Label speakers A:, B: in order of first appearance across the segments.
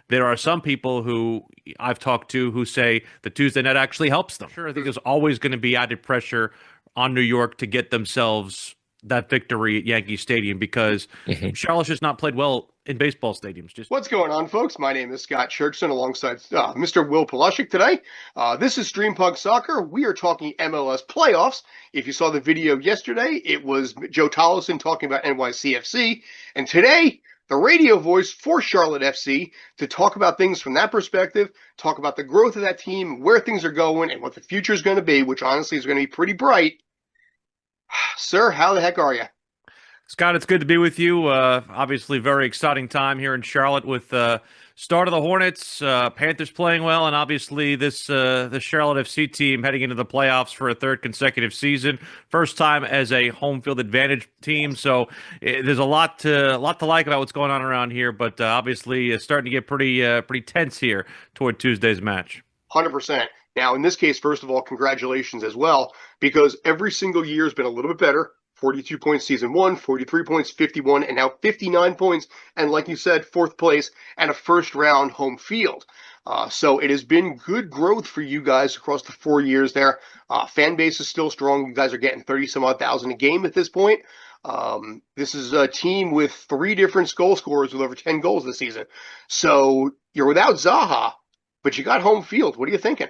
A: there are some people who I've talked to who say the Tuesday night actually helps them. Sure, I think there's always going to be added pressure on New York to get themselves that victory at Yankee Stadium because
B: Mhm.
A: Charlotte's just not played well in baseball stadiums. Just
C: What's going on, folks? My name is Scott Churchson alongside Mr. Will Palaszczuk today. This is Stream Punk Soccer. We are talking MLS playoffs. If you saw the video yesterday, it was Joe Tollison talking about NYCFC. And today, the radio voice for Charlotte FC to talk about things from that perspective, talk about the growth of that team, where things are going, and what the future is going to be, which honestly is going to be pretty bright. Sir, how the heck are you?
A: Scott, it's good to be with you. Obviously, very exciting time here in Charlotte with start of the Hornets, Panthers playing well, and obviously this Charlotte FC team heading into the playoffs for a third consecutive season. First time as a home field advantage team, so there's a lot to like about what's going on around here. But obviously, it's starting to get pretty tense here toward Tuesday's match.
C: 100%. Now, in this case, first of all, congratulations as well, because every single year has been a little bit better. 42 points season one, 43 points, 51, and now 59 points. And like you said, fourth place and a first round home field. So it has been good growth for you guys across the 4 years there. Fan base is still strong. You guys are getting 30 some odd thousand a game at this point. This is a team with 3 different goal scorers with over 10 goals this season. So you're without Zaha, but you got home field. What are you thinking?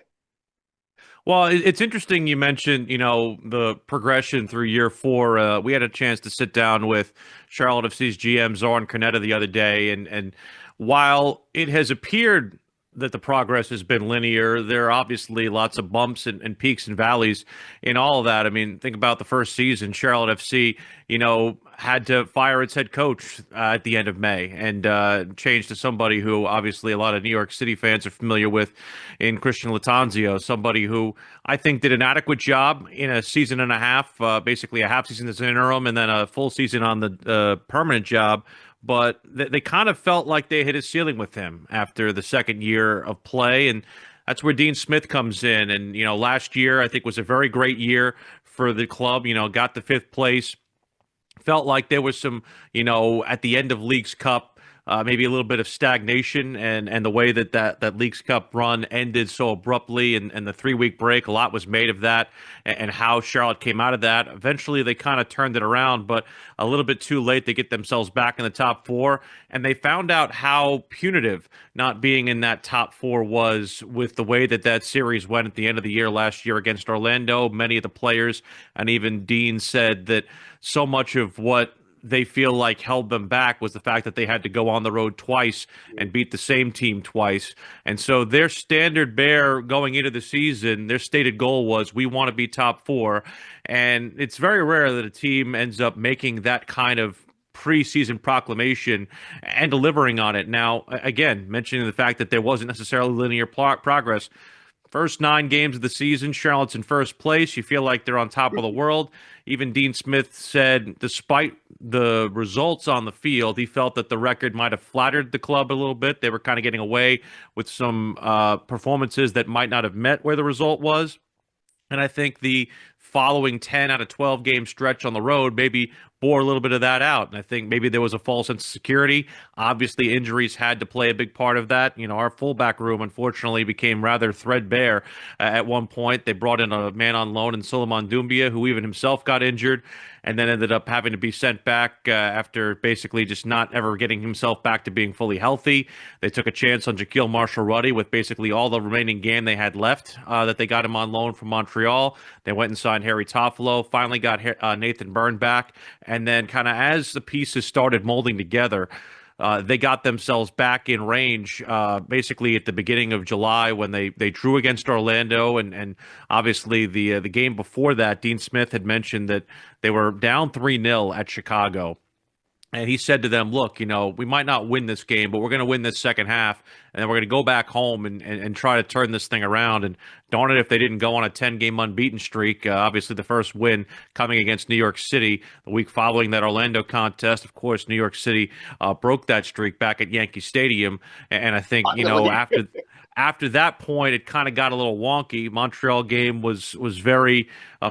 A: Well, it's interesting you mentioned, the progression through year 4. We had a chance to sit down with Charlotte FC's GM Zoran Cornetta the other day, and while it has appeared that the progress has been linear, there are obviously lots of bumps and peaks and valleys in all of that. I mean, think about the first season. Charlotte FC, had to fire its head coach at the end of May and change to somebody who obviously a lot of New York City fans are familiar with in Christian Latanzio, somebody who I think did an adequate job in a season and a half, basically a half season as an interim and then a full season on the permanent job. But they kind of felt like they hit a ceiling with him after the second year of play. And that's where Dean Smith comes in. And, last year I think was a very great year for the club, got to 5th place. Felt like there was some, at the end of Leagues Cup, maybe a little bit of stagnation and the way that Leagues Cup run ended so abruptly and the 3-week break, a lot was made of that and how Charlotte came out of that. Eventually, they kind of turned it around, but a little bit too late. They get themselves back in the top 4, and they found out how punitive not being in that top 4 was with the way that series went at the end of the year last year against Orlando. Many of the players and even Dean said that so much of what they feel like held them back was the fact that they had to go on the road twice and beat the same team twice. And so their standard bear going into the season, their stated goal was, we want to be top 4. And it's very rare that a team ends up making that kind of preseason proclamation and delivering on it. Now, again, mentioning the fact that there wasn't necessarily linear progress. First 9 games of the season, Charlotte's in first place. You feel like they're on top of the world. Even Dean Smith said, despite the results on the field, he felt that the record might have flattered the club a little bit. They were kind of getting away with some performances that might not have met where the result was. And I think the following 10 out of 12 game stretch on the road maybe bore a little bit of that out. And I think maybe there was a false sense of security. Obviously, injuries had to play a big part of that. Our fullback room, unfortunately, became rather threadbare at one point. They brought in a man on loan in Suleiman Doumbia, who even himself got injured and then ended up having to be sent back after basically just not ever getting himself back to being fully healthy. They took a chance on Jaquil Marshall-Ruddy with basically all the remaining game they had left that they got him on loan from Montreal. They went and signed Harry Toffolo, finally got Nathan Byrne back, and then kind of as the pieces started molding together, they got themselves back in range basically at the beginning of July when they drew against Orlando. And obviously the game before that, Dean Smith had mentioned that they were down 3-0 at Chicago. And he said to them, look, we might not win this game, but we're going to win this second half. And then we're going to go back home and try to turn this thing around. And darn it if they didn't go on a 10-game unbeaten streak. Obviously, the first win coming against New York City the week following that Orlando contest. Of course, New York City broke that streak back at Yankee Stadium. And I think,
C: Finally.
A: After that point, it kind of got a little wonky. Montreal game was very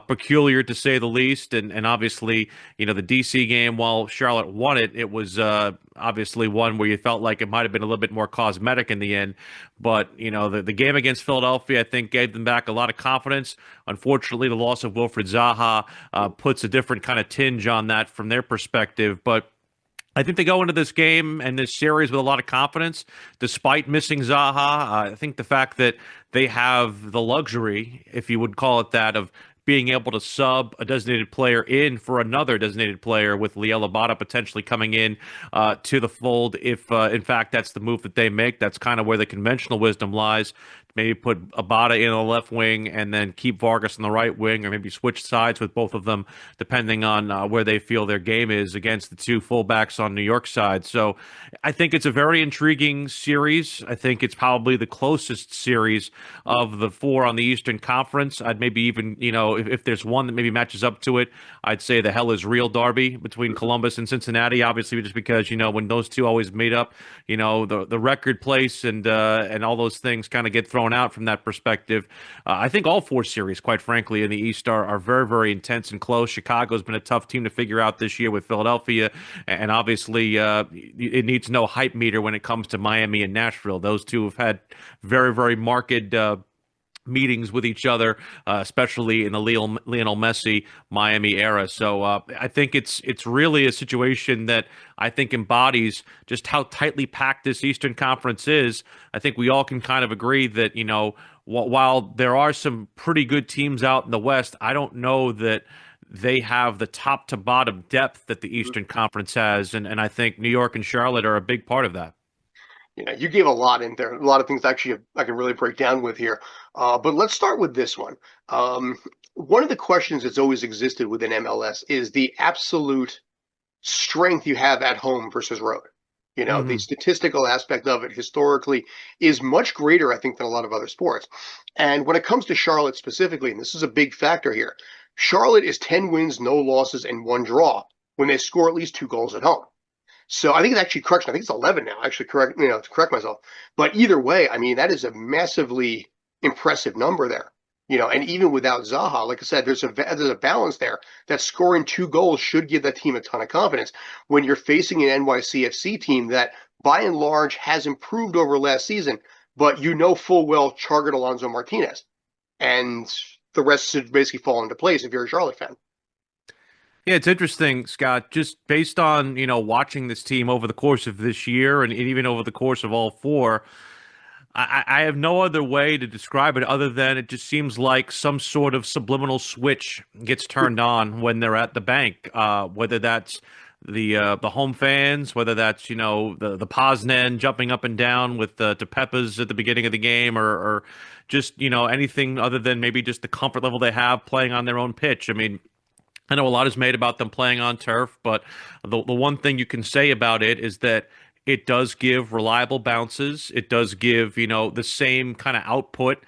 A: peculiar to say the least, and obviously, the DC game, while Charlotte won it, it was obviously one where you felt like it might have been a little bit more cosmetic in the end. But the game against Philadelphia, I think, gave them back a lot of confidence. Unfortunately, the loss of Wilfried Zaha puts a different kind of tinge on that from their perspective, but I think they go into this game and this series with a lot of confidence, despite missing Zaha. I think the fact that they have the luxury, if you would call it that, of being able to sub a designated player in for another designated player, with Liel Abada potentially coming in to the fold, if in fact that's the move that they make. That's kind of where the conventional wisdom lies. Maybe put Abada in on the left wing and then keep Vargas on the right wing, or maybe switch sides with both of them, depending on where they feel their game is against the two fullbacks on New York side. So I think it's a very intriguing series. I think it's probably the closest series of the four on the Eastern Conference. I'd maybe even, if there's one that maybe matches up to it, I'd say the hell is real derby between Columbus and Cincinnati, obviously, just because, when those two always meet up, the record place and all those things kind of get thrown out from that perspective. I think all four series, quite frankly, in the East are very, very intense and close. Chicago's been a tough team to figure out this year with Philadelphia, and obviously it needs no hype meter when it comes to Miami and Nashville. Those two have had very, very marked meetings with each other, especially in the Lionel Messi Miami era. So I think it's really a situation that I think embodies just how tightly packed this Eastern Conference is. I think we all can kind of agree that, while there are some pretty good teams out in the West, I don't know that they have the top to bottom depth that the Eastern Conference has. And I think New York and Charlotte are a big part of that.
C: Yeah, you gave a lot in there. A lot of things actually I can really break down with here. But let's start with this one. One of the questions that's always existed within MLS is the absolute strength you have at home versus road. The statistical aspect of it historically is much greater, I think, than a lot of other sports. And when it comes to Charlotte specifically, and this is a big factor here, Charlotte is 10 wins, no losses, and 1 draw when they score at least 2 goals at home. So I think it's actually correction. I think it's 11 now, actually, to correct myself. But either way, I mean, that is a massively impressive number there. And even without Zaha, like I said, there's a balance there that scoring 2 goals should give that team a ton of confidence when you're facing an NYCFC team that by and large has improved over last season, but full well target Alonso Martinez. And the rest should basically fall into place if you're a Charlotte fan.
A: Yeah, it's interesting, Scott, just based on, watching this team over the course of this year and even over the course of all four, I have no other way to describe it other than it just seems like some sort of subliminal switch gets turned on when they're at the bank, whether that's the home fans, whether that's, the Poznan jumping up and down with the Peppers at the beginning of the game, or just, anything other than maybe just the comfort level they have playing on their own pitch. I mean, I know a lot is made about them playing on turf, but the one thing you can say about it is that it does give reliable bounces. It does give, the same kind of output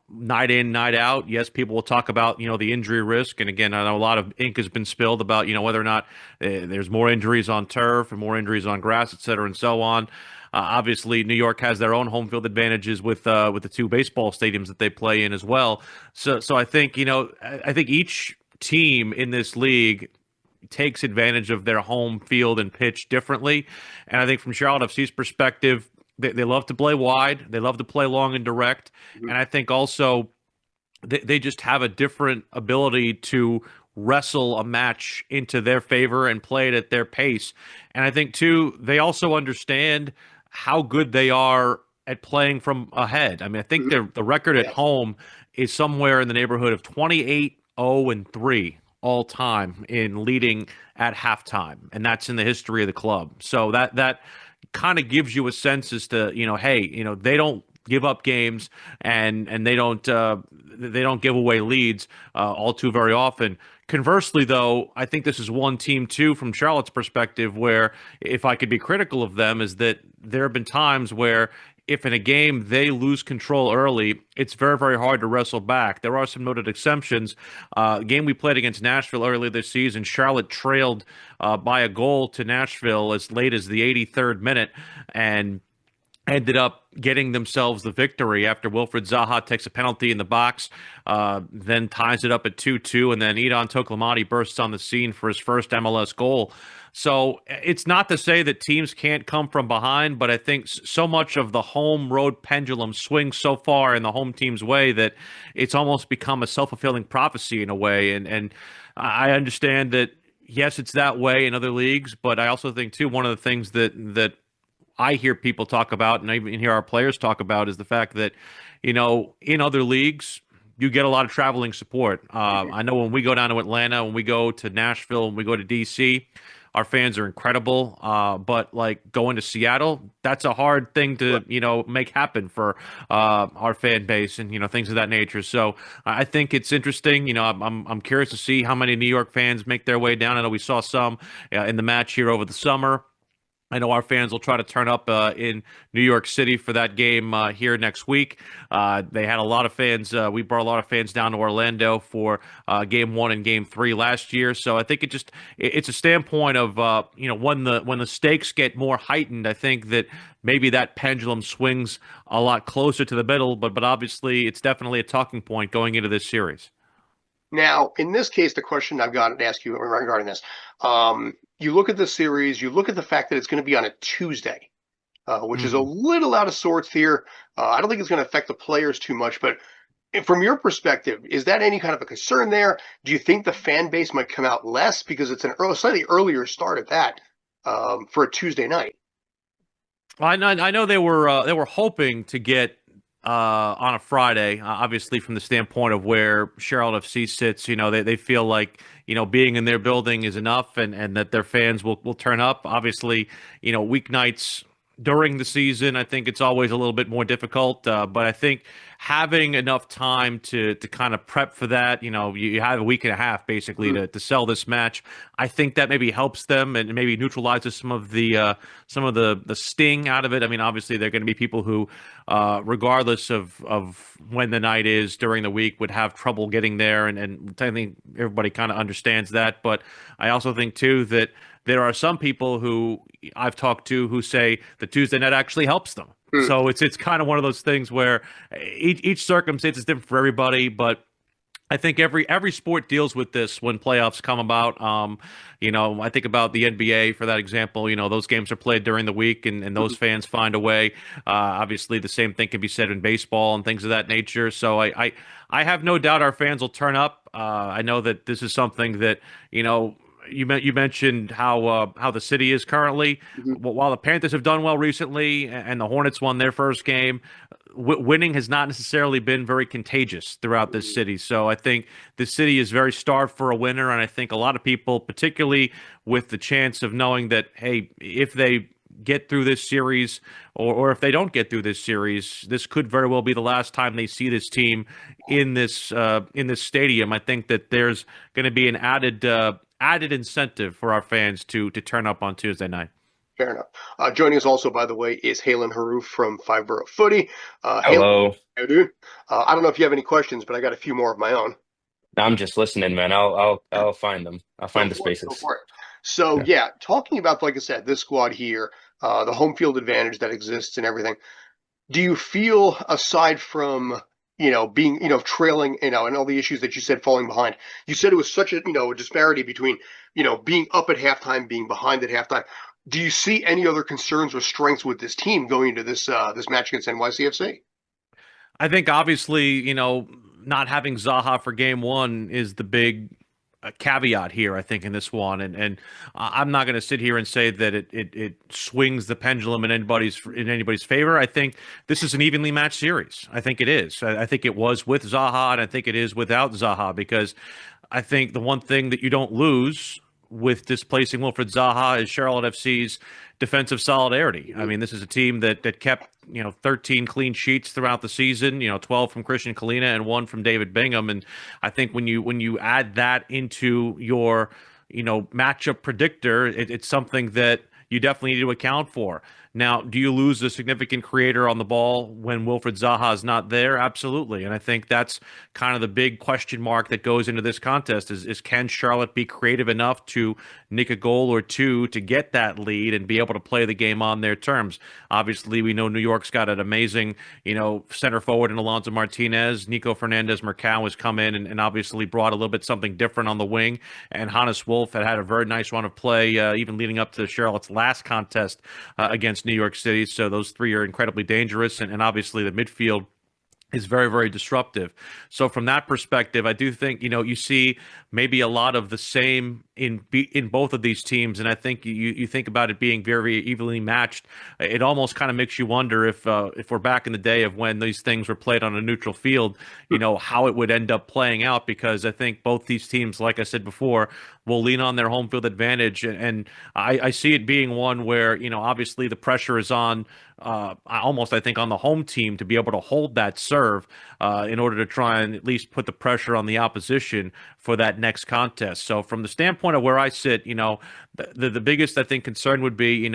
A: night in, night out. Yes, people will talk about, the injury risk. And again, I know a lot of ink has been spilled about, whether or not there's more injuries on turf and more injuries on grass, et cetera, and so on. Obviously, New York has their own home field advantages with the 2 baseball stadiums that they play in as well. So I think, I think each team in this league takes advantage of their home field and pitch differently. And I think from Charlotte FC's perspective, they love to play wide. They love to play long and direct. Mm-hmm. And I think also they just have a different ability to wrestle a match into their favor and play it at their pace. And I think, too, they also understand how good they are at playing from ahead. I mean, I think the record at home is somewhere in the neighborhood of 28-0-3 all time in leading at halftime, and that's in the history of the club. So that kind of gives you a sense as to, hey, they don't give up games and they don't give away leads all too very often. Conversely, though, I think this is one team too, from Charlotte's perspective, where if I could be critical of them, is that there have been times where if in a game they lose control early, it's very, very hard to wrestle back. There are some noted exceptions. The game we played against Nashville earlier this season, Charlotte trailed by a goal to Nashville as late as the 83rd minute, and ended up getting themselves the victory after Wilfred Zaha takes a penalty in the box, then ties it up at 2-2, and then Idon Toklamati bursts on the scene for his first MLS goal. So it's not to say that teams can't come from behind, but I think so much of the home road pendulum swings so far in the home team's way that it's almost become a self-fulfilling prophecy in a way. And I understand that, yes, it's that way in other leagues, but I also think too, one of the things that I hear people talk about, and I even hear our players talk about, is the fact that, in other leagues, you get a lot of traveling support. I know when we go down to Atlanta, when we go to Nashville, when we go to DC, our fans are incredible. But like going to Seattle, that's a hard thing to, make happen for our fan base and, things of that nature. So I think it's interesting. I'm curious to see how many New York fans make their way down. I know we saw some in the match here over the summer. I know our fans will try to turn up in New York City for that game here next week. They had a lot of fans. We brought a lot of fans down to Orlando for Game 1 and Game 3 last year. So I think it's a standpoint of when the stakes get more heightened. I think that maybe that pendulum swings a lot closer to the middle. But obviously, it's definitely a talking point going into this series.
C: Now, in this case, the question I've got to ask you regarding this, you look at the series, you look at the fact that it's going to be on a Tuesday, which is a little out of sorts here. I don't think it's going to affect the players too much, but from your perspective, is that any kind of a concern there? Do you think the fan base might come out less because it's slightly earlier start at that for a Tuesday night?
A: I know they were hoping to get on a Friday, obviously from the standpoint of where Charlotte FC sits. They feel like being in their building is enough, and that their fans will turn up. Obviously, weeknights during the season, I think it's always a little bit more difficult. But I think having enough time to kind of prep for that, you have a week and a half basically to sell this match. I think that maybe helps them and maybe neutralizes some of the sting out of it. I mean, obviously there are going to be people who, regardless of when the night is during the week, would have trouble getting there, and I think everybody kind of understands that. But I also think too that there are some people who I've talked to who say the Tuesday night actually helps them. So it's kind of one of those things where each circumstance is different for everybody, but I think every sport deals with this when playoffs come about. I think about the NBA for that example. Those games are played during the week, and those fans find a way. Obviously, the same thing can be said in baseball and things of that nature. So I have no doubt our fans will turn up. I know that this is something that you mentioned how the city is currently. While the Panthers have done well recently and the Hornets won their first game, winning has not necessarily been very contagious throughout this city. So I think the city is very starved for a winner, and I think a lot of people, particularly with the chance of knowing that, hey, if they get through this series or if they don't get through this series, this could very well be the last time they see this team in this stadium. I think that there's going to be an added incentive for our fans to turn up on Tuesday night.
C: Fair enough. Joining us also, by the way, is Halen Haroof from Five Borough Footy.
B: Hello.
C: Hey, dude. I don't know if you have any questions, but I got a few more of my own.
B: I'm just listening, man. I'll find them. I'll find the spaces.
C: Go for it. So yeah, talking about, like I said, this squad here, the home field advantage that exists and everything. Do you feel, aside from being trailing, and all the issues that you said falling behind, you said it was such a a disparity between being up at halftime, being behind at halftime. Do you see any other concerns or strengths with this team going into this match against NYCFC?
A: I think obviously, not having Zaha for game 1 is the big caveat here, I think, in this one. And I'm not going to sit here and say that it swings the pendulum in anybody's favor. I think this is an evenly matched series. I think it is. I think it was with Zaha, and I think it is without Zaha, because I think the one thing that you don't lose with displacing Wilfred Zaha is Charlotte FC's defensive solidarity. I mean, this is a team that kept 13 clean sheets throughout the season, 12 from Christian Kalina and 1 from David Bingham. And I think when you add that into your matchup predictor, it's something that you definitely need to account for. Now, do you lose a significant creator on the ball when Wilfred Zaha is not there? Absolutely. And I think that's kind of the big question mark that goes into this contest is can Charlotte be creative enough to nick a goal or two to get that lead and be able to play the game on their terms? Obviously, we know New York's got an amazing, center forward in Alonso Martinez. Nico Fernandez Mercado has come in and obviously brought a little bit something different on the wing. And Hannes Wolf had a very nice run of play, even leading up to Charlotte's last contest against New York City. So those three are incredibly dangerous. And obviously the midfield is very, very disruptive. So from that perspective, I do think, you see maybe a lot of the same in both of these teams. And I think you think about it being very evenly matched. It almost kind of makes you wonder if we're back in the day of when these things were played on a neutral field, how it would end up playing out, because I think both these teams, like I said before, will lean on their home field advantage. And I see it being one where, obviously the pressure is on I think on the home team to be able to hold that serve in order to try and at least put the pressure on the opposition for that next contest. So from the standpoint of where I sit, the biggest I think concern would be,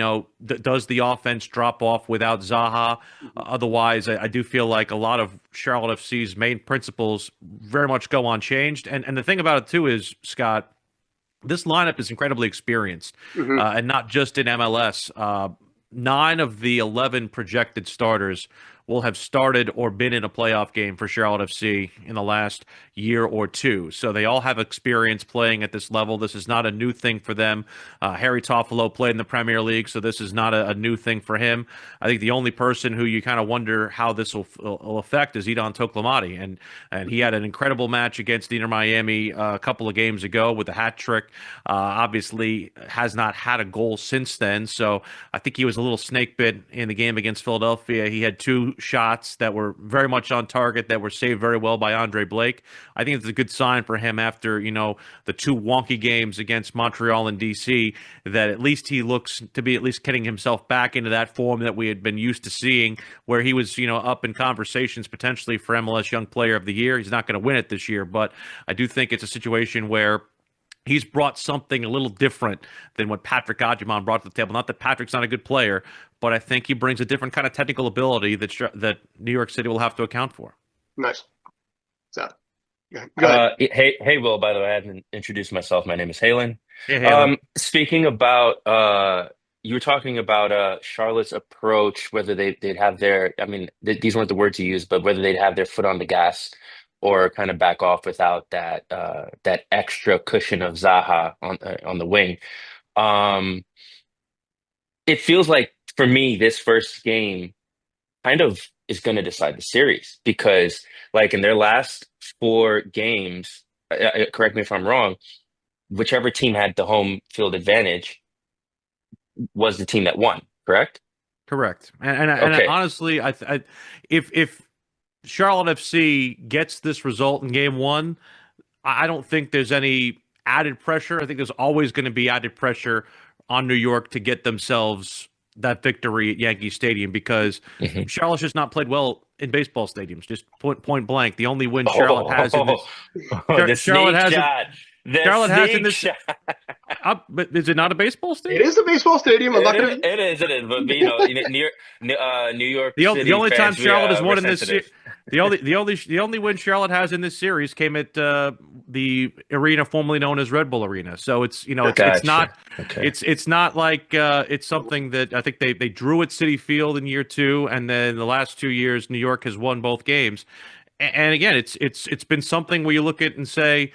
A: does the offense drop off without Zaha? Otherwise, I do feel like a lot of Charlotte FC's main principles very much go unchanged. And the thing about it too is, Scott, this lineup is incredibly experienced, and not just in MLS. 9 of the 11 projected starters will have started or been in a playoff game for Charlotte FC in the last year or two. So they all have experience playing at this level. This is not a new thing for them. Harry Toffolo played in the Premier League, so this is not a new thing for him. I think the only person who you kind of wonder how this will affect is Idon Toklamati. And he had an incredible match against Inter Miami a couple of games ago with a hat trick. Obviously has not had a goal since then. So I think he was a little snake bit in the game against Philadelphia. He had 2 shots that were very much on target that were saved very well by Andre Blake. I think it's a good sign for him after, the 2 wonky games against Montreal and DC, that at least he looks to be at least getting himself back into that form that we had been used to seeing, where he was, up in conversations potentially for MLS Young Player of the Year. He's not going to win it this year, but I do think it's a situation where he's brought something a little different than what Patrick Adjumon brought to the table. Not that Patrick's not a good player, but I think he brings a different kind of technical ability that New York City will have to account for.
C: Nice. So, yeah. Go ahead.
B: Hey, Will. By the way, I haven't introduced myself. My name is Halen.
A: Hey, Halen.
B: Speaking about, you were talking about Charlotte's approach, whether they'd have their, these weren't the words you used, but whether they'd have their foot on the gas or kind of back off without that extra cushion of Zaha on the wing. It feels like, for me, this first game kind of is going to decide the series, because like in their last 4 games, correct me if I'm wrong, whichever team had the home field advantage was the team that won, correct?
A: Correct. And honestly, if Charlotte FC gets this result in game 1, I don't think there's any added pressure. I think there's always going to be added pressure on New York to get themselves that victory at Yankee Stadium, because Charlotte's just not played well in baseball stadiums, just point blank. The only win Charlotte has in this Charlotte has in this but is it not a baseball stadium?
C: It is a baseball stadium.
B: It is. But New York.
A: The only time Charlotte has won in this series, the only win Charlotte has in this series came at the arena formerly known as Red Bull Arena. So it's it's not like it's something that I think they drew at Citi Field in year 2, and then the last 2 years New York has won both games. And again, it's been something where you look at and say,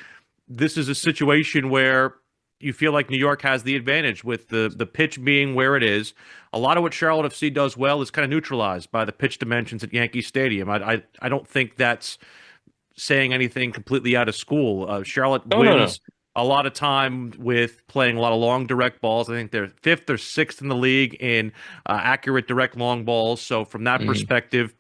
A: this is a situation where you feel like New York has the advantage with the pitch being where it is. A lot of what Charlotte FC does well is kind of neutralized by the pitch dimensions at Yankee Stadium. I don't think that's saying anything completely out of school. Charlotte wins a lot of time with playing a lot of long direct balls. I think they're 5th or 6th in the league in accurate direct long balls. So from that perspective,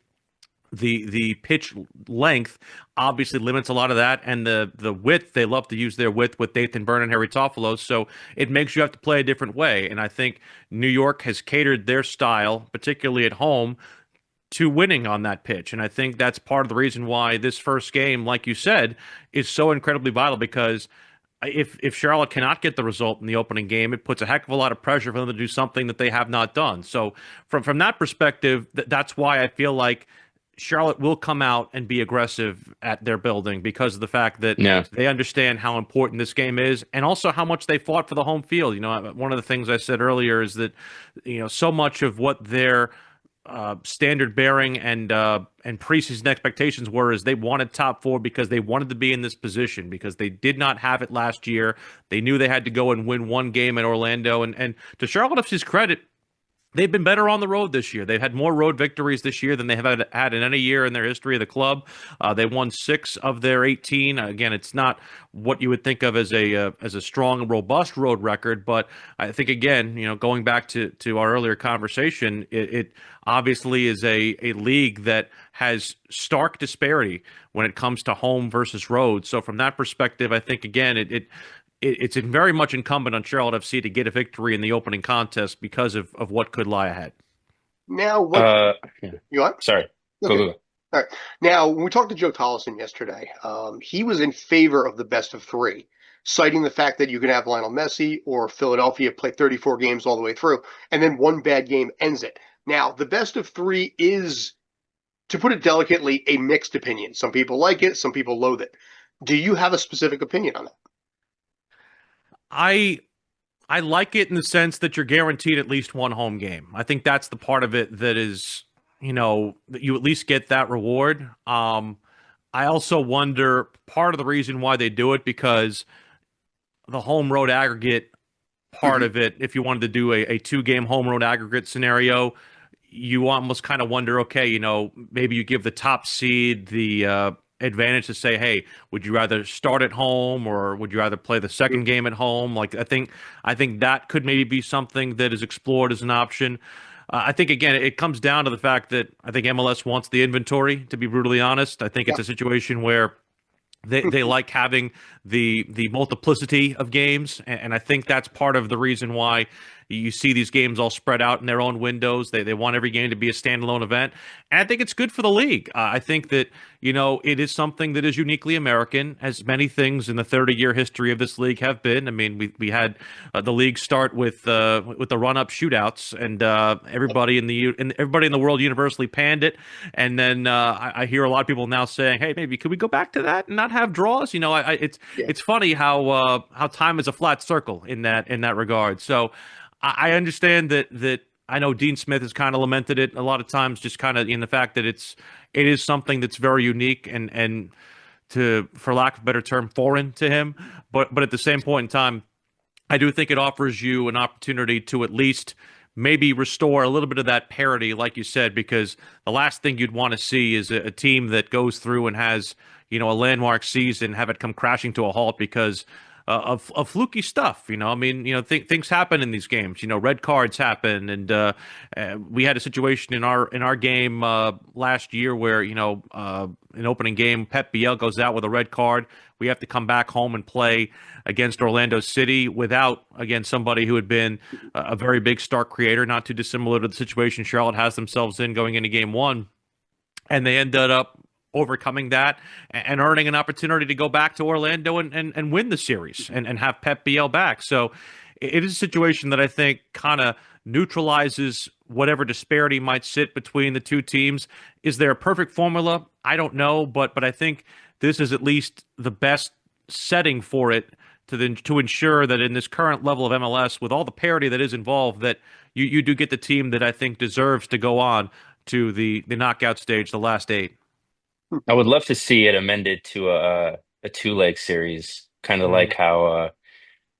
A: the pitch length obviously limits a lot of that, and the width, they love to use their width with Nathan Byrne and Harry Toffolo, so it makes you have to play a different way. And I think New York has catered their style, particularly at home, to winning on that pitch. And I think that's part of the reason why this first game, like you said, is so incredibly vital, because if Charlotte cannot get the result in the opening game, it puts a heck of a lot of pressure for them to do something that they have not done. So from that perspective, that's why I feel like Charlotte will come out and be aggressive at their building because of the fact that
B: Yeah.
A: they understand how important this game is and also how much they fought for the home field. One of the things I said earlier is that, so much of what their standard bearing and preseason expectations were is they wanted top four because they wanted to be in this position because they did not have it last year. They knew they had to go and win one game in Orlando. And to Charlotte FC's credit, they've been better on the road this year. They've had more road victories this year than they have had in any year in their history of the club. They won 6 of their 18. Again, it's not what you would think of as a strong, robust road record, but I think again, going back to our earlier conversation, it obviously is a league that has stark disparity when it comes to home versus road. So from that perspective, I think again, it's very much incumbent on Charlotte FC to get a victory in the opening contest because of what could lie ahead.
C: Now,
B: Yeah.
C: you want?
B: Sorry.
C: Okay.
B: Go.
C: All right. Now, when we talked to Joe Tollison yesterday, he was in favor of the best of 3, citing the fact that you can have Lionel Messi or Philadelphia play 34 games all the way through, and then one bad game ends it. Now, the best of 3 is, to put it delicately, a mixed opinion. Some people like it, some people loathe it. Do you have a specific opinion on that?
A: I like it in the sense that you're guaranteed at least one home game. I think that's the part of it that is, that you at least get that reward. I also wonder part of the reason why they do it because the home road aggregate part of it, if you wanted to do a 2-game home road aggregate scenario, you almost kind of wonder, okay, maybe you give the top seed the advantage to say, hey, would you rather start at home or would you rather play the second game at home? Like I think that could maybe be something that is explored as an option. I think again it comes down to the fact that I think MLS wants the inventory, to be brutally honest. I think it's a situation where they like having the multiplicity of games, and I think that's part of the reason why you see these games all spread out in their own windows. They want every game to be a standalone event, and I think it's good for the league. I think that it is something that is uniquely American, as many things in the 30-year history of this league have been. I mean, we had the league start with the run-up shootouts, and everybody in the world universally panned it. And then I hear a lot of people now saying, "Hey, maybe could we go back to that and not have draws?" It's funny how time is a flat circle in that regard. So I understand that I know Dean Smith has kind of lamented it a lot of times, just kind of in the fact that it is something that's very unique and for lack of a better term, foreign to him. But at the same point in time, I do think it offers you an opportunity to at least maybe restore a little bit of that parity, like you said, because the last thing you'd want to see is a team that goes through and has a landmark season, have it come crashing to a halt because of fluky stuff. Things happen in these games. Red cards happen, and we had a situation in our game last year where an opening game, Pep Biel goes out with a red card. We have to come back home and play against Orlando City without, again, somebody who had been a very big star creator, not too dissimilar to the situation Charlotte has themselves in going into game 1, and they ended up overcoming that and earning an opportunity to go back to Orlando and win the series and have Pep Biel back. So it is a situation that I think kind of neutralizes whatever disparity might sit between the two teams. Is there a perfect formula? I don't know, but I think this is at least the best setting for it to ensure that in this current level of MLS, with all the parity that is involved, that you do get the team that I think deserves to go on to the knockout stage, the last 8.
B: I would love to see it amended to a 2-leg series, kind of like how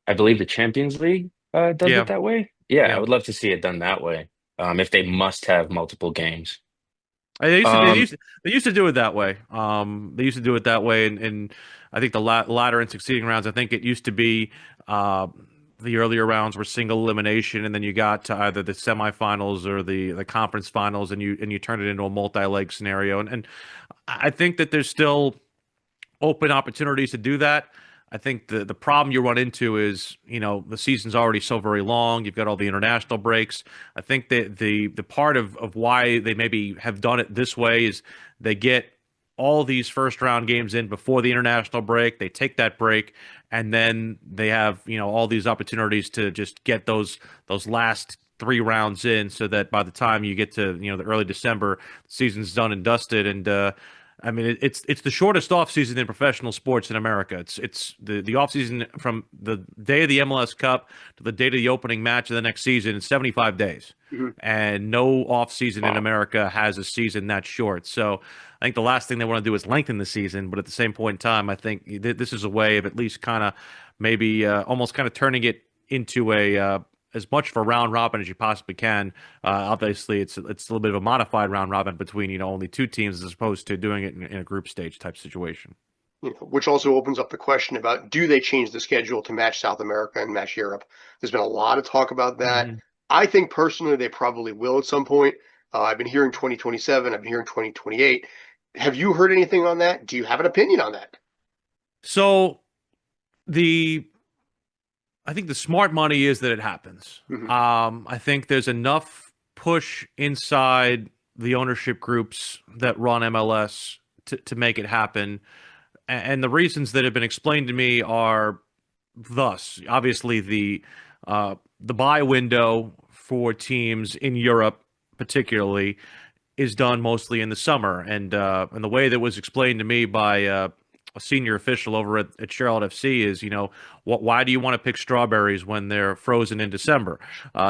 B: I believe the Champions League does
A: Yeah.
B: it that way. Yeah, I would love to see it done that way. If they must have multiple games.
A: They used to do it that way. They used to do it that way, and I think the latter and succeeding rounds. I think it used to be the earlier rounds were single elimination, and then you got to either the semifinals or the conference finals, and you turn it into a multi-leg scenario. And I think that there's still open opportunities to do that. I think the problem you run into is, the season's already so very long. You've got all the international breaks. I think that the part of why they maybe have done it this way is they get all these first round games in before the international break. They take that break, and then they have, all these opportunities to just get those last 3 rounds in, so that by the time you get to, the early December, the season's done and dusted. And I mean, it's the shortest offseason in professional sports in America. It's the offseason from the day of the MLS Cup to the date of the opening match of the next season is 75 days. Mm-hmm. And no offseason in America has a season that short. So I think the last thing they want to do is lengthen the season. But at the same point in time, I think this is a way of at least kind of maybe almost kind of turning it into a as much of a round robin as you possibly can. Obviously, it's a little bit of a modified round robin between only 2 teams as opposed to doing it in a group stage type situation.
C: Which also opens up the question about, do they change the schedule to match South America and match Europe? There's been a lot of talk about that. Mm-hmm. I think personally they probably will at some point. I've been hearing 2027. I've been hearing 2028. Have you heard anything on that? Do you have an opinion on that?
A: So I think the smart money is that it happens. Mm-hmm. I think there's enough push inside the ownership groups that run MLS to make it happen. And the reasons that have been explained to me are thus. Obviously, the buy window for teams in Europe particularly is done mostly in the summer. And the way that was explained to me by a senior official over at Charlotte FC is, why do you want to pick strawberries when they're frozen in December?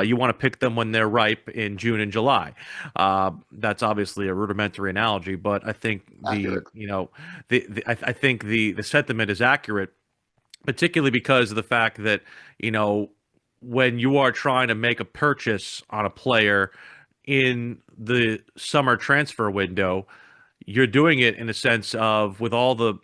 A: You want to pick them when they're ripe in June and July. That's obviously a rudimentary analogy, but I think I think the sentiment is accurate, particularly because of the fact that, when you are trying to make a purchase on a player in the summer transfer window, you're doing it in a sense of, with all the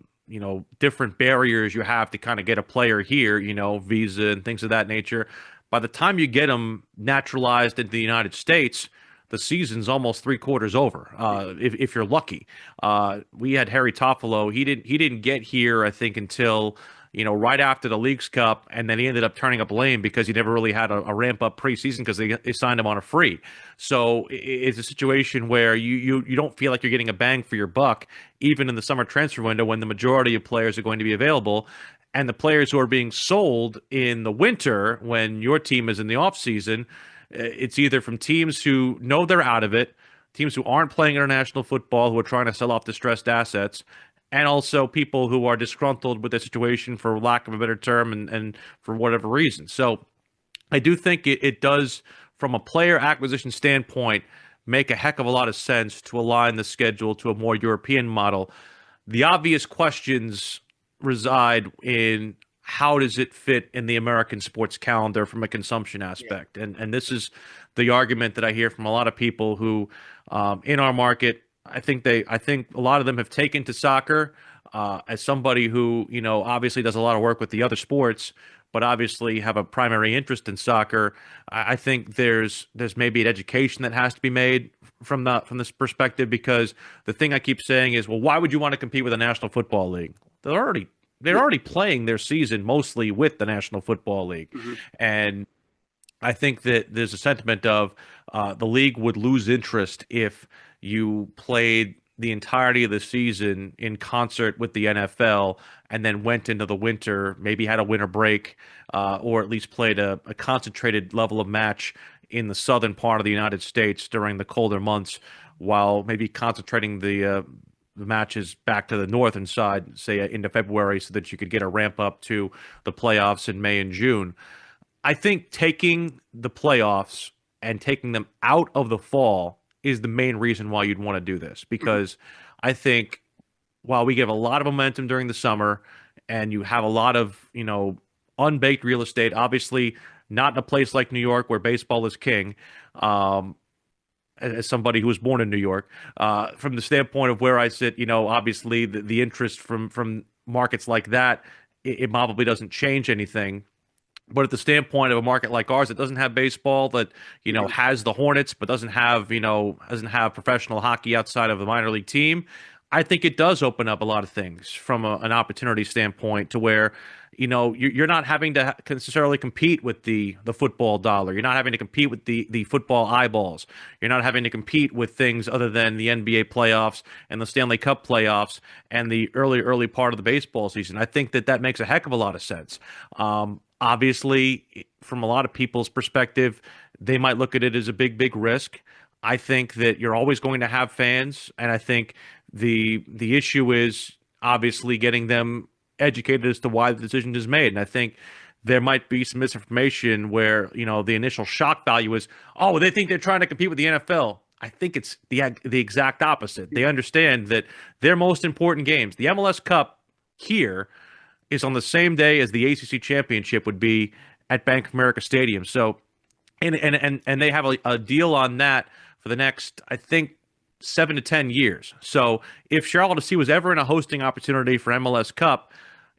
A: different barriers you have to kind of get a player here, visa and things of that nature. By the time you get them naturalized into the United States, the season's almost 3/4 over. If you're lucky. We had Harry Toffolo. He didn't get here, I think, until right after the Leagues Cup, and then he ended up turning up lame because he never really had a ramp up preseason because they signed him on a free. So it's a situation where you don't feel like you're getting a bang for your buck, even in the summer transfer window when the majority of players are going to be available. And the players who are being sold in the winter when your team is in the off season, it's either from teams who know they're out of it, teams who aren't playing international football, who are trying to sell off distressed assets, and also people who are disgruntled with the situation, for lack of a better term, and for whatever reason. So I do think it does, from a player acquisition standpoint, make a heck of a lot of sense to align the schedule to a more European model. The obvious questions reside in, how does it fit in the American sports calendar from a consumption aspect? Yeah. And this is the argument that I hear from a lot of people who, in our market, I think a lot of them have taken to soccer. As somebody who, obviously does a lot of work with the other sports, but obviously have a primary interest in soccer, I think there's maybe an education that has to be made from this perspective, because the thing I keep saying is, well, why would you want to compete with the National Football League? They're already playing their season mostly with the National Football League. Mm-hmm. And I think that there's a sentiment of the league would lose interest if you played the entirety of the season in concert with the NFL and then went into the winter, maybe had a winter break, or at least played a concentrated level of match in the southern part of the United States during the colder months, while maybe concentrating the matches back to the northern side, say into February, so that you could get a ramp up to the playoffs in May and June. I think taking the playoffs and taking them out of the fall is the main reason why you'd want to do this, because I think while we give a lot of momentum during the summer and you have a lot of, unbaked real estate, obviously not in a place like New York where baseball is king, as somebody who was born in New York, from the standpoint of where I sit, obviously the interest from markets like that, it probably doesn't change anything. But at the standpoint of a market like ours that doesn't have baseball, that has the Hornets, but doesn't have professional hockey outside of the minor league team, I think it does open up a lot of things from an opportunity standpoint, to where you're not having to necessarily compete with the football dollar. You're not having to compete with the football eyeballs. You're not having to compete with things other than the NBA playoffs and the Stanley Cup playoffs and the early part of the baseball season. I think that makes a heck of a lot of sense. Obviously, from a lot of people's perspective, they might look at it as a big risk. I think that you're always going to have fans, and I think the issue is obviously getting them educated as to why the decision is made. And I think there might be some misinformation where, the initial shock value is, oh, they think they're trying to compete with the NFL. I think it's the exact opposite. They understand that their most important games, the MLS Cup here, is on the same day as the ACC Championship would be at Bank of America Stadium. So, and they have a deal on that for the next, I think, 7 to 10 years. So if Charlotte FC was ever in a hosting opportunity for MLS Cup,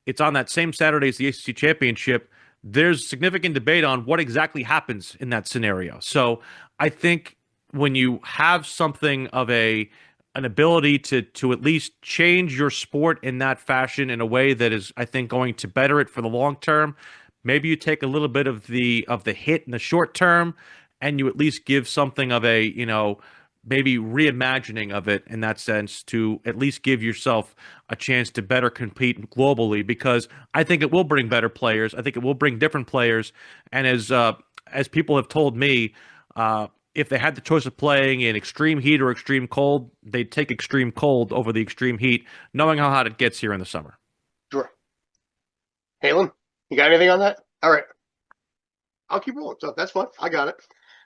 A: it's on that same Saturday as the ACC Championship. There's significant debate on what exactly happens in that scenario. So I think when you have something of an ability to at least change your sport in that fashion in a way that is, I think, going to better it for the long term, maybe you take a little bit of the hit in the short term, and you at least give something of a, maybe reimagining of it in that sense to at least give yourself a chance to better compete globally, because I think it will bring better players. I think it will bring different players. And as people have told me, if they had the choice of playing in extreme heat or extreme cold, they'd take extreme cold over the extreme heat, knowing how hot it gets here in the summer.
C: Sure. Halen, you got anything on that? All right. I'll keep rolling. So that's fine. I got it.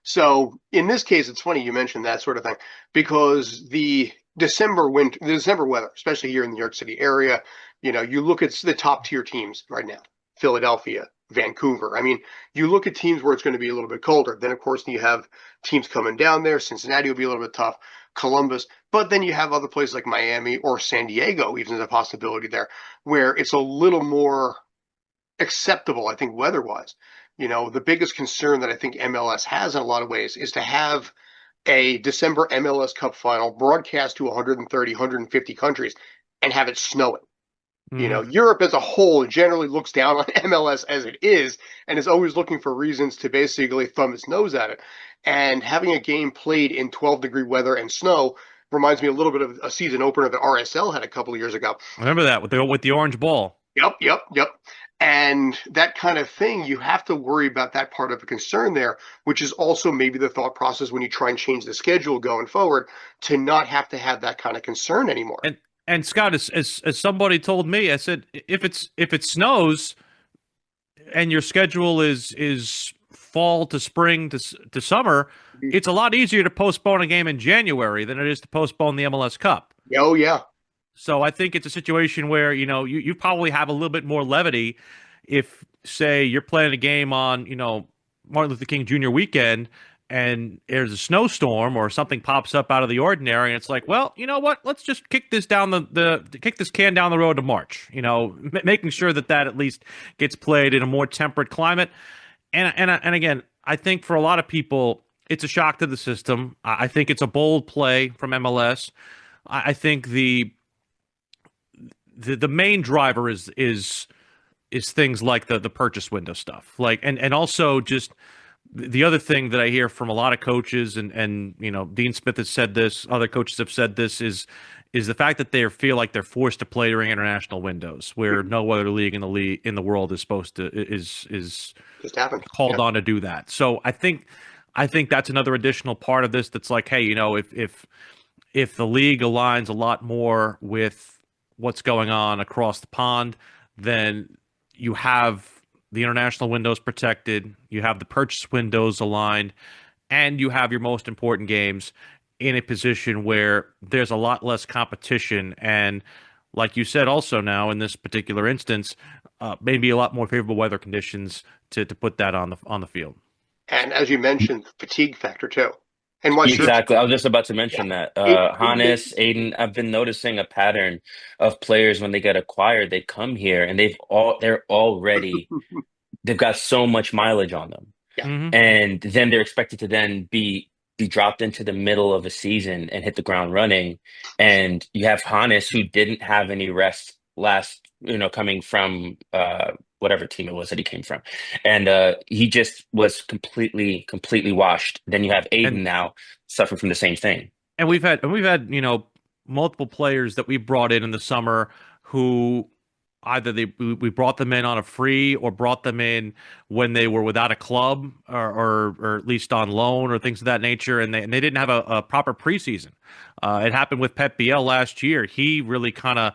C: So in this case, it's funny you mentioned that sort of thing, because the December weather, especially here in the New York City area, you look at the top tier teams right now, Philadelphia, Vancouver. I mean, you look at teams where it's going to be a little bit colder. Then, of course, you have teams coming down there. Cincinnati will be a little bit tough, Columbus. But then you have other places like Miami or San Diego, even as a possibility there, where it's a little more acceptable, I think, weather-wise. The biggest concern that I think MLS has in a lot of ways is to have a December MLS Cup final broadcast to 130, 150 countries and have it snowing.
A: Mm-hmm.
C: Europe as a whole generally looks down on MLS as it is and is always looking for reasons to basically thumb its nose at it. And having a game played in 12-degree weather and snow reminds me a little bit of a season opener that RSL had a couple of years ago.
A: I remember that with the orange ball.
C: Yep. And that kind of thing, you have to worry about that part of a concern there, which is also maybe the thought process when you try and change the schedule going forward to not have to have that kind of concern anymore.
A: And Scott, as somebody told me, I said, if it snows and your schedule is fall to spring to summer, it's a lot easier to postpone a game in January than it is to postpone the MLS Cup.
C: Oh, yeah.
A: So I think it's a situation where, you probably have a little bit more levity if, say, you're playing a game on, Martin Luther King Jr. weekend and there's a snowstorm or something pops up out of the ordinary, and it's like, well, you know what? Let's just kick this can down the road to March. Making sure that at least gets played in a more temperate climate. And again, I think for a lot of people, it's a shock to the system. I think it's a bold play from MLS. I think the main driver is things like the purchase window stuff, and also just the other thing that I hear from a lot of coaches and Dean Smith has said this, other coaches have said this, is the fact that they feel like they're forced to play during international windows where no other league in the world is supposed to is
C: just happened.
A: Called on to do that. So I think that's another additional part of this that's like, hey, if the league aligns a lot more with what's going on across the pond, then you have the international windows protected, you have the purchase windows aligned, and you have your most important games in a position where there's a lot less competition. And like you said, also now in this particular instance, maybe a lot more favorable weather conditions to put that on the field.
C: And as you mentioned, fatigue factor too. And
B: exactly. I was just about to mention that. Hannes, Aiden, I've been noticing a pattern of players when they get acquired, they come here and they've got so much mileage on them.
C: Yeah.
A: Mm-hmm.
B: And then they're expected to then be dropped into the middle of a season and hit the ground running. And you have Hannes, who didn't have any rest coming from whatever team it was that he came from, and he just was completely washed. Then you have Aiden
A: And
B: now suffering from the same thing.
A: we've had multiple players that we brought in the summer who either we brought them in on a free or brought them in when they were without a club or at least on loan or things of that nature, and they didn't have a proper preseason. It happened with Pep Biel last year. He really kind of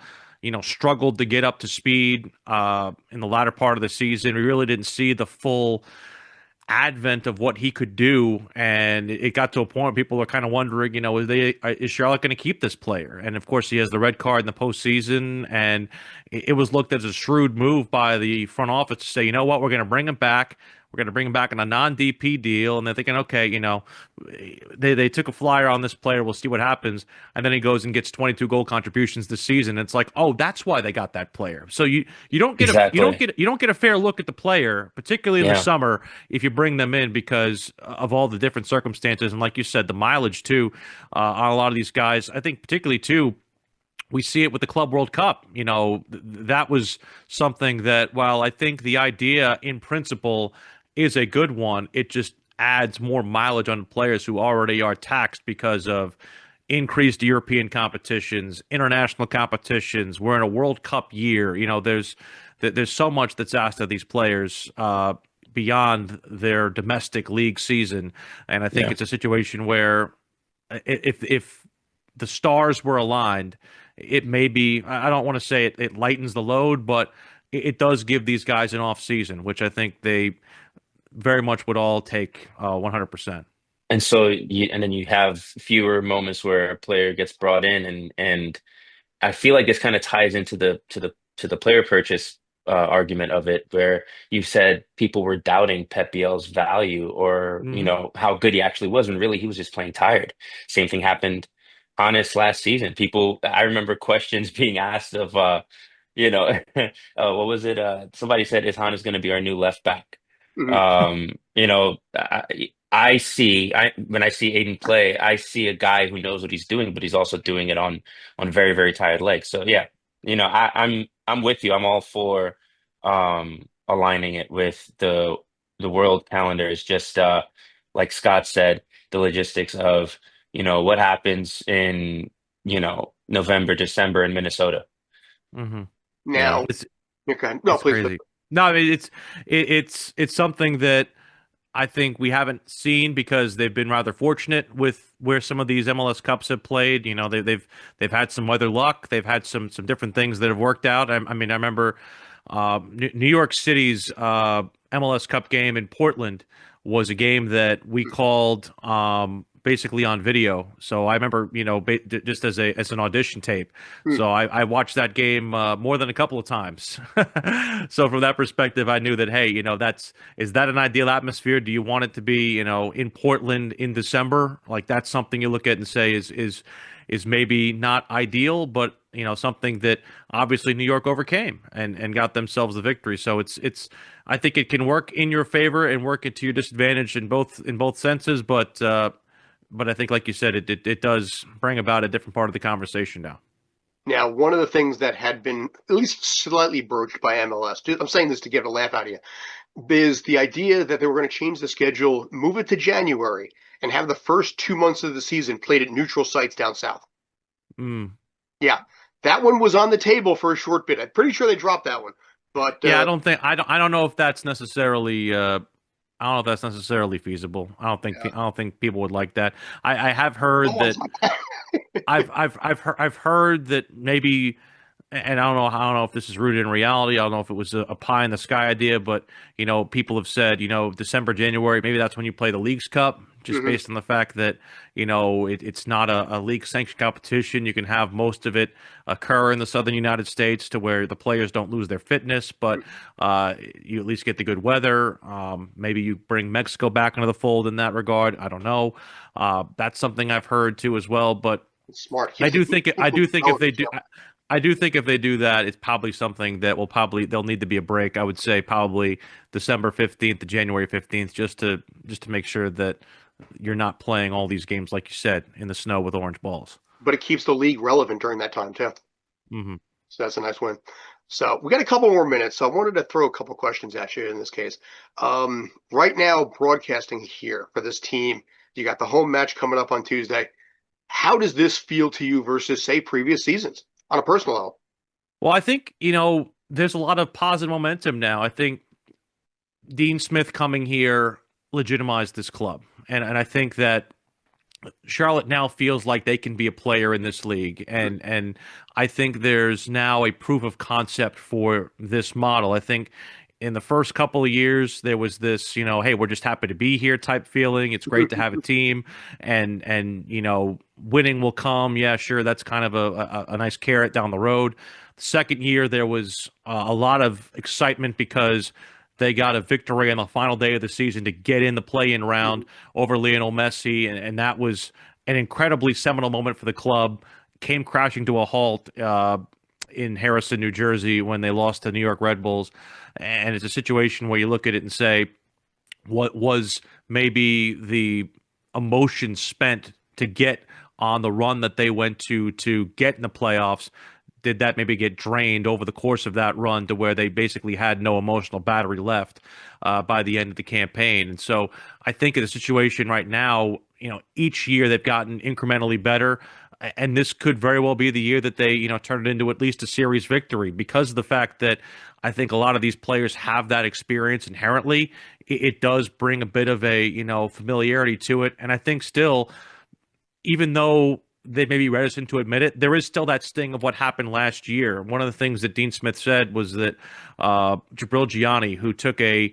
A: struggled to get up to speed in the latter part of the season. We really didn't see the full advent of what he could do, and it got to a point where people are kind of wondering, is Charlotte going to keep this player? And of course, he has the red card in the postseason, and it was looked as a shrewd move by the front office to say, you know what, we're going to bring him back. We're going to bring him back on a non-DP deal, and they're thinking, okay, they took a flyer on this player. We'll see what happens. And then he goes and gets 22 goal contributions this season. It's like, oh, that's why they got that player. So you don't get you don't get a fair look at the player, particularly in the summer, if you bring them in because of all the different circumstances. And like you said, the mileage too on a lot of these guys. I think particularly too. We see it with the Club World Cup. That was something that, while I think the idea in principle is a good one, it just adds more mileage on players who already are taxed because of increased European competitions, international competitions. We're in a World Cup year. There's so much that's asked of these players beyond their domestic league season, and I think it's a situation where if the stars were aligned, it may be, I don't want to say it lightens the load, but it does give these guys an off season, which I think they very much would all take 100%.
B: And so then you have fewer moments where a player gets brought in, and I feel like this kind of ties into the player purchase argument of it, where you said people were doubting Pep Biel's value or how good he actually was, when really he was just playing tired. Same thing happened Hannes last season. I remember questions being asked of what was it? Somebody said, "Is Hannes going to be our new left back?"
C: Mhm.
B: When I see Aiden play, I see a guy who knows what he's doing, but he's also doing it on very, very tired legs. So yeah, I'm with you. I'm all for aligning it with the world calendar. Is just like Scott said, the logistics of what happens in November, December in Minnesota.
A: Mm-hmm.
C: Now,
A: It's
C: okay. No,
A: it's
C: please.
A: crazy. No, I mean it's something that I think we haven't seen because they've been rather fortunate with where some of these MLS Cups have played. They've had some weather luck. They've had some different things that have worked out. I mean, I remember New York City's MLS Cup game in Portland was a game that we called basically on video. So I remember, just as an audition tape.
C: Hmm.
A: So I watched that game more than a couple of times. So from that perspective, I knew that, hey, is that an ideal atmosphere? Do you want it to be, in Portland in December? Like that's something you look at and say is maybe not ideal, but something that obviously New York overcame and got themselves the victory. So it's I think it can work in your favor and work it to your disadvantage in both senses, but I think, like you said, it does bring about a different part of the conversation now.
C: Now, one of the things that had been at least slightly broached by MLS, I'm saying this to get a laugh out of you, is the idea that they were going to change the schedule, move it to January, and have the first 2 months of the season played at neutral sites down south.
A: Mm.
C: Yeah, that one was on the table for a short bit. I'm pretty sure they dropped that one. But
A: yeah, I don't know if that's necessarily I don't know if that's necessarily feasible. I don't think people would like that. I have heard that I've heard that maybe, and I don't know if this is rooted in reality. I don't know if it was a pie in the sky idea, but people have said December, January, maybe that's when you play the Leagues Cup, just based on the fact that it's not a league sanctioned competition. You can have most of it occur in the southern United States to where the players don't lose their fitness, but you at least get the good weather. Maybe you bring Mexico back into the fold in that regard. I don't know. That's something I've heard too as well, but
C: smart.
A: I do think if they do. I do think if they do that, it's probably something that they'll need to be a break. I would say probably December 15th to January 15th, just to make sure that you're not playing all these games, like you said, in the snow with orange balls.
C: But it keeps the league relevant during that time too.
A: Mm-hmm.
C: So that's a nice win. So we got a couple more minutes, so I wanted to throw a couple questions at you in this case. Right now, broadcasting here for this team, you got the home match coming up on Tuesday. How does this feel to you versus, say, previous seasons on a personal level?
A: Well, I think, there's a lot of positive momentum now. I think Dean Smith coming here legitimized this club. And I think that Charlotte now feels like they can be a player in this league. And I think there's now a proof of concept for this model. I think in the first couple of years, there was this, hey, we're just happy to be here type feeling. It's great to have a team and winning will come. Yeah, sure. That's kind of a nice carrot down the road. The second year, there was a lot of excitement because they got a victory on the final day of the season to get in the play-in round over Lionel Messi, and that was an incredibly seminal moment for the club. Came crashing to a halt in Harrison, New Jersey, when they lost to New York Red Bulls. And it's a situation where you look at it and say, what was maybe the emotion spent to get on the run that they went to get in the playoffs? Did that maybe get drained over the course of that run to where they basically had no emotional battery left by the end of the campaign? And so I think in the situation right now, each year they've gotten incrementally better. And this could very well be the year that they, turn it into at least a series victory, because of the fact that I think a lot of these players have that experience inherently. It does bring a bit of a, familiarity to it. And I think still, even though they may be reticent to admit it, there is still that sting of what happened last year. One of the things that Dean Smith said was that Jabril Gianni, who took and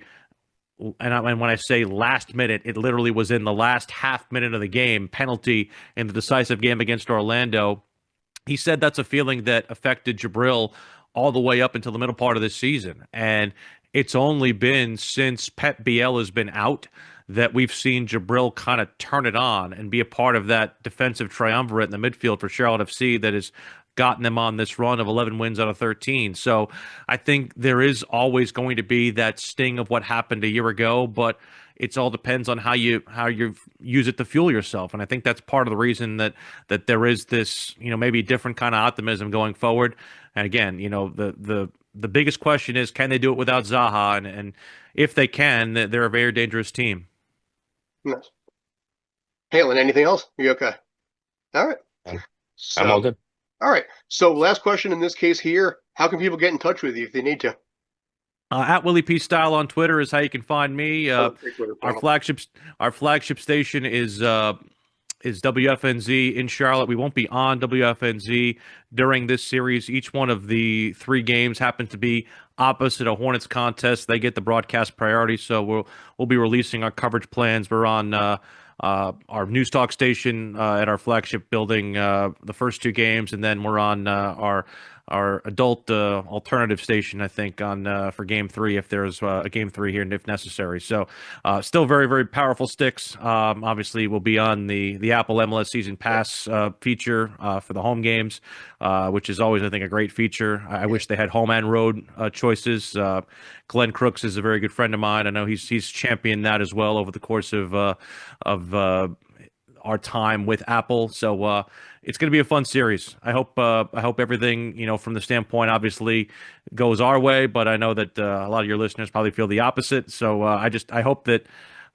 A: when I say last minute, it literally was in the last half minute of the game, penalty in the decisive game against Orlando. He said that's a feeling that affected Jabril all the way up until the middle part of this season. And it's only been since Pep Biel has been out that we've seen Jabril kind of turn it on and be a part of that defensive triumvirate in the midfield for Charlotte FC that has gotten them on this run of 11 wins out of 13. So I think there is always going to be that sting of what happened a year ago, but it all depends on how you use it to fuel yourself. And I think that's part of the reason that there is this, maybe different kind of optimism going forward. And again, the biggest question is, can they do it without Zaha? And if they can, they're a very dangerous team.
C: Nice. Halen, anything else? You okay? All right.
B: I'm all good.
C: All right. So last question in this case here, how can people get in touch with you if they need to?
A: At Willie P. Style on Twitter is how you can find me. Our flagship station is WFNZ in Charlotte. We won't be on WFNZ during this series. Each one of the three games happens to be opposite a Hornets contest. They get the broadcast priority, so we'll be releasing our coverage plans. We're on our news talk station at our flagship building the first two games, and then we're on our adult alternative station, I think, on for Game 3 if there's a Game 3 here if necessary. So still very, very powerful sticks. Obviously, we'll be on the Apple MLS Season Pass feature for the home games, which is always, I think, a great feature. I wish they had home and road choices. Glenn Crooks is a very good friend of mine. I know he's championed that as well over the course of our time with Apple. So it's going to be a fun series. I hope everything, from the standpoint, obviously goes our way, but I know that a lot of your listeners probably feel the opposite. So I hope that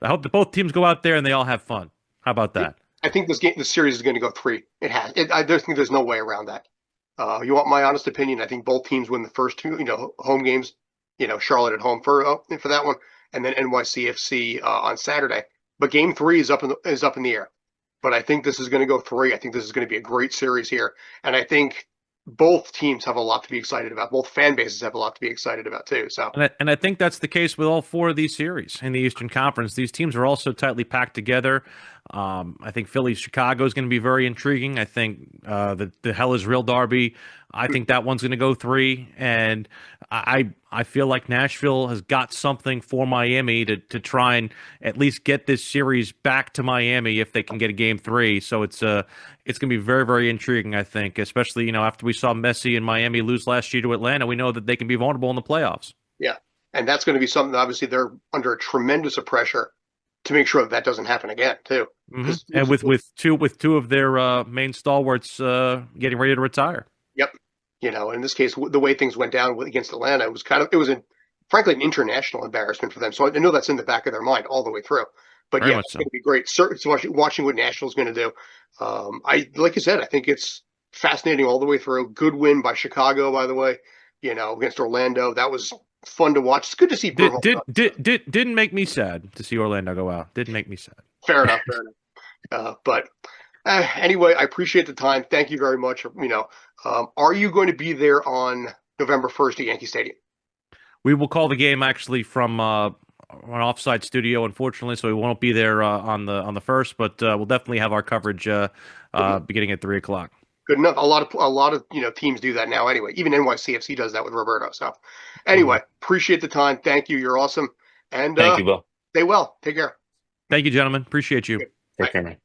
A: both teams go out there and they all have fun. How about that?
C: I think this series is going to go 3. It has. I just think there's no way around that. You want my honest opinion? I think both teams win the first two, home games. Charlotte at home for that one, and then NYCFC on Saturday. But Game 3 is up in the air. But I think this is going to go 3. I think this is going to be a great series here, and I think both teams have a lot to be excited about. Both fan bases have a lot to be excited about too. So,
A: and I think that's the case with all 4 of these series in the Eastern Conference. These teams are also tightly packed together. I think Philly-Chicago is going to be very intriguing. I think the Hell is Real derby, I think that one's going to go 3. And I feel like Nashville has got something for Miami to try and at least get this series back to Miami if they can get a Game 3. So it's going to be very, very intriguing, I think, especially, after we saw Messi and Miami lose last year to Atlanta, we know that they can be vulnerable in the playoffs.
C: Yeah, and that's going to be something that obviously they're under a tremendous pressure to make sure that doesn't happen again, too.
A: Mm-hmm. And with two of their main stalwarts getting ready to retire.
C: Yep. In this case, the way things went down against Atlanta, it was frankly, an international embarrassment for them. So I know that's in the back of their mind all the way through. But
A: Very
C: yeah,
A: much
C: it's
A: so.
C: going to be great. Certainly watching what Nashville's going to do. Like you said, I think it's fascinating all the way through. Good win by Chicago, by the way. Against Orlando, that was fun to watch. It's good to see.
A: Didn't make me sad to see Orlando go out. Didn't make me sad.
C: Fair enough. But anyway, I appreciate the time. Thank you very much. Are you going to be there on November 1st at Yankee Stadium?
A: We will call the game actually from an offsite studio, unfortunately, so we won't be there on the first, but we'll definitely have our coverage beginning at 3:00. Good
C: enough. A lot of teams do that now anyway. Even NYCFC does that with Roberto. So anyway, appreciate the time. Thank you. You're awesome. And
B: thank you, Bill.
C: Stay well. Take care.
A: Thank you, gentlemen. Appreciate you.
B: Take care, man.